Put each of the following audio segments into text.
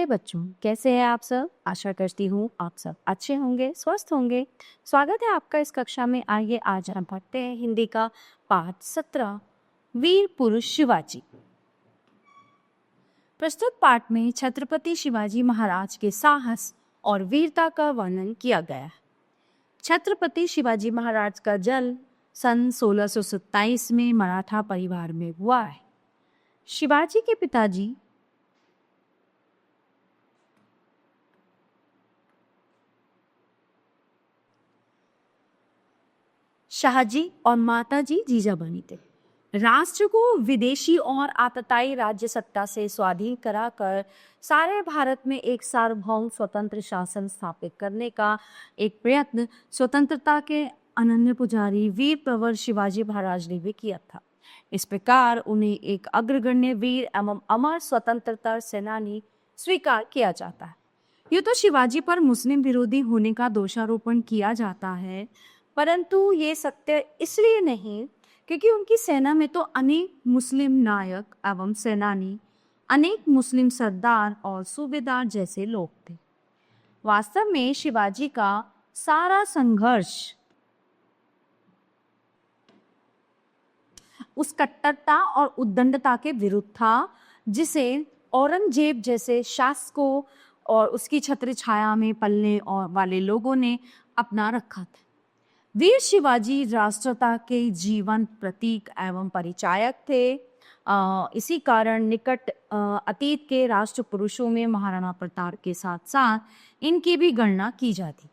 बच्चों, कैसे हैं आप सब? आशा करती हूँ आप सब अच्छे होंगे, स्वस्थ होंगे। स्वागत है आपका इस कक्षा में। आइए आज हम पढ़ते हैं हिंदी का पाठ 17 वीर पुरुष शिवाजी। प्रस्तुत पाठ में छत्रपति शिवाजी महाराज के साहस और वीरता का वर्णन किया गया है। छत्रपति शिवाजी महाराज का जन्म सन 1627 में मराठा परिवार में हुआ है। शिवाजी के पिताजी शाहजी और माताजी जीजाबनी थे। राष्ट्र को विदेशी और आतताई राज्य सत्ता से स्वाधीन कराकर सारे भारत में एक सार्वभौम स्वतंत्र शासन स्थापित करने का एक प्रयत्न स्वतंत्रता के अनन्य पुजारी वीर प्रवर शिवाजी महाराज ने भी किया था। इस प्रकार उन्हें एक अग्रगण्य वीर एवं अमर स्वतंत्रता सेनानी स्वीकार किया जाता है। ये तो शिवाजी पर मुस्लिम विरोधी होने का दोषारोपण किया जाता है, परंतु ये सत्य इसलिए नहीं क्योंकि उनकी सेना में तो अनेक मुस्लिम नायक एवं सेनानी, अनेक मुस्लिम सरदार और सूबेदार जैसे लोग थे। वास्तव में शिवाजी का सारा संघर्ष उस कट्टरता और उद्दंडता के विरुद्ध था जिसे औरंगजेब जैसे शासकों और उसकी छत्र छाया में पलने और वाले लोगों ने अपना रखा था। वीर शिवाजी राष्ट्रता के जीवन प्रतीक एवं परिचायक थे। इसी कारण निकट अतीत के राष्ट्र पुरुषों में महाराणा प्रताप के साथ साथ इनकी भी गणना की जाती।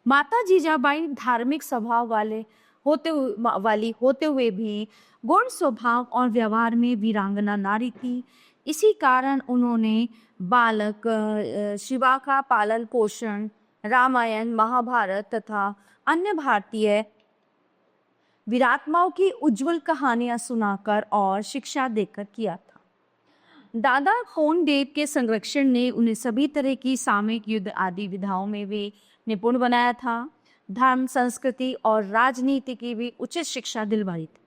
माता जीजाबाई धार्मिक स्वभाव वाली होते हुए भी गुण स्वभाव और व्यवहार में वीरांगना नारी थी। इसी कारण उन्होंने बालक शिवा का पालन पोषण रामायण, महाभारत तथा अन्य भारतीय वीरात्माओं की उज्जवल कहानियां सुनाकर और शिक्षा देकर किया था। दादा खोनदेव के संरक्षण ने उन्हें सभी तरह की सामयिक युद्ध आदि विधाओं में भी निपुण बनाया था। धर्म, संस्कृति और राजनीति की भी उचित शिक्षा दिलवाई थी।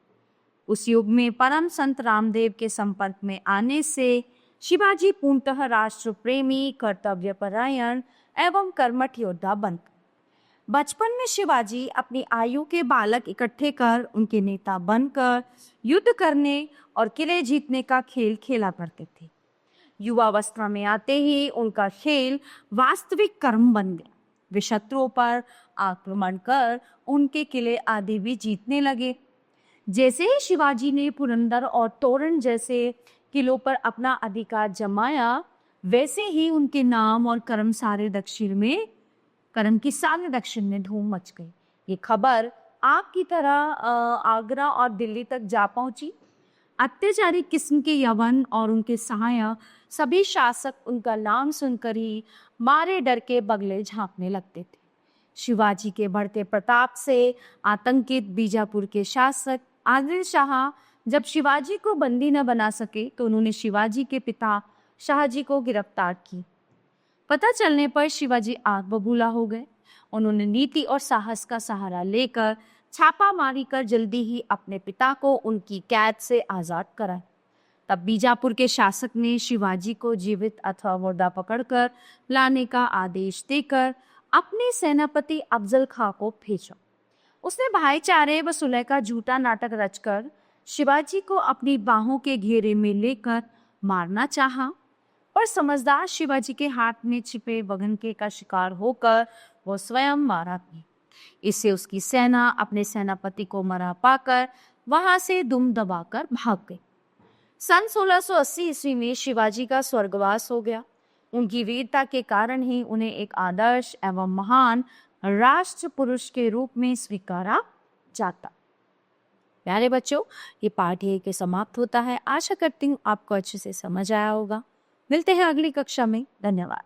उस युग में परम संत रामदेव के संपर्क में आने से शिवाजी पूर्णतः राष्ट्र प्रेमी, कर्तव्यपरायण एवं कर्मठ योद्धा बन गए। बचपन में शिवाजी अपनी आयु के बालक इकट्ठे कर उनके नेता बनकर युद्ध करने और किले जीतने का खेल खेला करते थे। युवावस्था में आते ही उनका खेल वास्तविक कर्म बन गया। वे शत्रुओं पर आक्रमण कर उनके किले आदि भी जीतने लगे। जैसे ही शिवाजी ने पुरंदर और तोरण जैसे किलों पर अपना अधिकार जमाया, वैसे ही उनके नाम और कर्म की सारे दक्षिण में धूम मच गई। ये खबर आग की तरह आगरा और दिल्ली तक जा पहुंची। अत्याचारी किस्म के यवन और उनके सहायक सभी शासक उनका नाम सुनकर ही मारे डर के बगले झांकने लगते थे। शिवाजी के बढ़ते प्रताप से आतंकित बीजापुर के शासक आदिल शाह जब शिवाजी को बंदी न बना सके तो उन्होंने शिवाजी के पिता शाहजी को गिरफ्तार की। पता चलने पर शिवाजी आग बबूला हो गए। उन्होंने नीति और साहस का सहारा लेकर छापा मारी कर जल्दी ही अपने पिता को उनकी कैद से आजाद कराया। तब बीजापुर के शासक ने शिवाजी को जीवित अथवा मुर्दा पकड़कर लाने का आदेश देकर अपने सेनापति अफजल खां को भेजा। उसने भाईचारे व सुलह का झूठा नाटक रचकर शिवाजी को अपनी बाहों के घेरे में लेकर मारना चाहा, पर समझदार शिवाजी के हाथ में छिपे बगनके का शिकार होकर वो स्वयं मारा गया। इससे उसकी सेना अपने सेनापति को मरा पाकर वहां से दुम दबाकर भाग गई। सन 1680 ईस्वी में शिवाजी का स्वर्गवास हो गया। उनकी वीरता के कारण ही उन्हें एक आदर्श एवं महान राष्ट्र पुरुष के रूप में स्वीकारा जाता। प्यारे बच्चों, ये पाठ यहीं के समाप्त होता है। आशा करती हूँ आपको अच्छे से समझ आया होगा। मिलते हैं अगली कक्षा में। धन्यवाद।